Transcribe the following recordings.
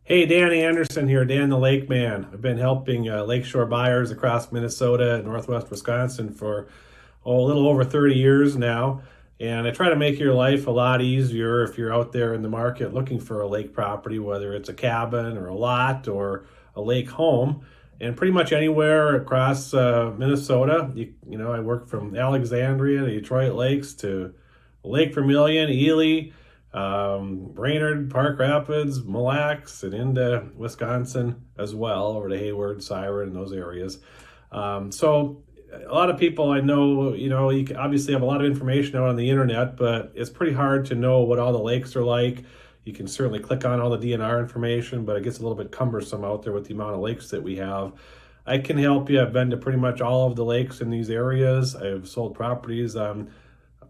Hey, Dan Anderson here, Dan the Lake Man. I've been helping lakeshore buyers across Minnesota and Northwest Wisconsin for a little over 30 years now. And I try to make your life a lot easier if you're out there in the market looking for a lake property, whether it's a cabin or a lot or a lake home. And pretty much anywhere across Minnesota, I work from Alexandria to Detroit Lakes to Lake Vermilion, Ely, Brainerd, Park Rapids, Mille Lacs, and into Wisconsin as well, over to Hayward, Siren, and those areas. So a lot of people I know, you can obviously have a lot of information out on the internet, but it's pretty hard to know what all the lakes are like. You can certainly click on all the DNR information, but it gets a little bit cumbersome out there with the amount of lakes that we have. I can help you. I've been to pretty much all of the lakes in these areas. I've sold properties on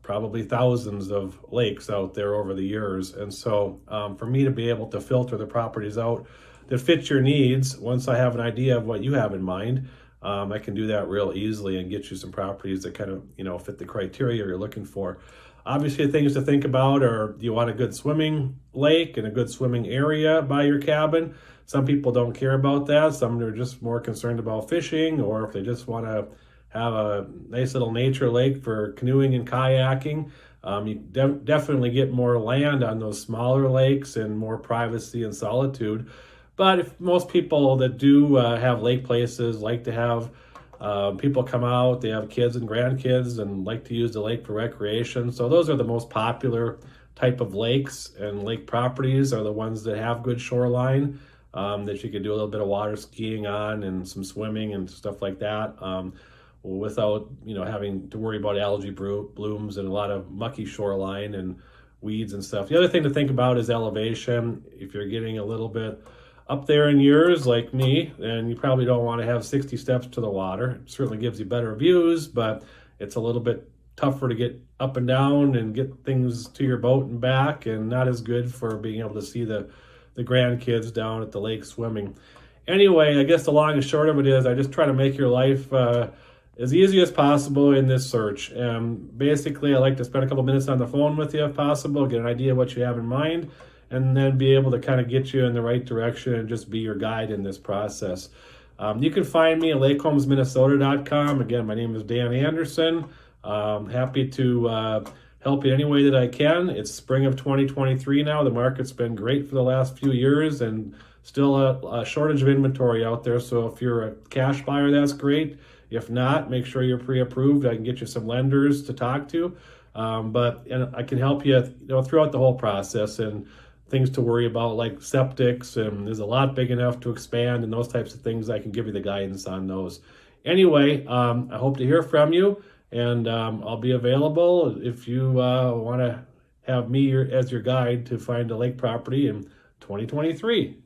probably thousands of lakes out there over the years. And so for me to be able to filter the properties out that fit your needs, once I have an idea of what you have in mind, I can do that real easily and get you some properties that kind of, fit the criteria you're looking for. Obviously, things to think about are, do you want a good swimming lake and a good swimming area by your cabin? Some people don't care about that. Some are just more concerned about fishing, or if they just want to have a nice little nature lake for canoeing and kayaking. You definitely get more land on those smaller lakes and more privacy and solitude. But if most people that do have lake places like to have people come out, they have kids and grandkids and like to use the lake for recreation. So those are the most popular type of lakes, and lake properties are the ones that have good shoreline that you could do a little bit of water skiing on and some swimming and stuff like that. Without having to worry about algae blooms and a lot of mucky shoreline and weeds and stuff. The other thing to think about is elevation. If you're getting a little bit up there in years like me, then you probably don't want to have 60 steps to the water. It certainly gives you better views, but it's a little bit tougher to get up and down and get things to your boat and back, and not as good for being able to see the grandkids down at the lake swimming. Anyway, I guess the long and short of it is I just try to make your life as easy as possible in this search. Basically, I like to spend a couple minutes on the phone with you if possible, get an idea of what you have in mind, and then be able to kind of get you in the right direction and just be your guide in this process. You can find me at lakehomesminnesota.com. Again, my name is Dan Anderson. Happy to help you any way that I can. It's spring of 2023 now. The market's been great for the last few years, and still a shortage of inventory out there. So if you're a cash buyer, that's great. If not, make sure you're pre-approved. I can get you some lenders to talk to. But I can help you, throughout the whole process, and things to worry about like septics, and there's a lot big enough to expand and those types of things. I can give you the guidance on those. Anyway, I hope to hear from you, and I'll be available if you want to have me as your guide to find a lake property in 2023.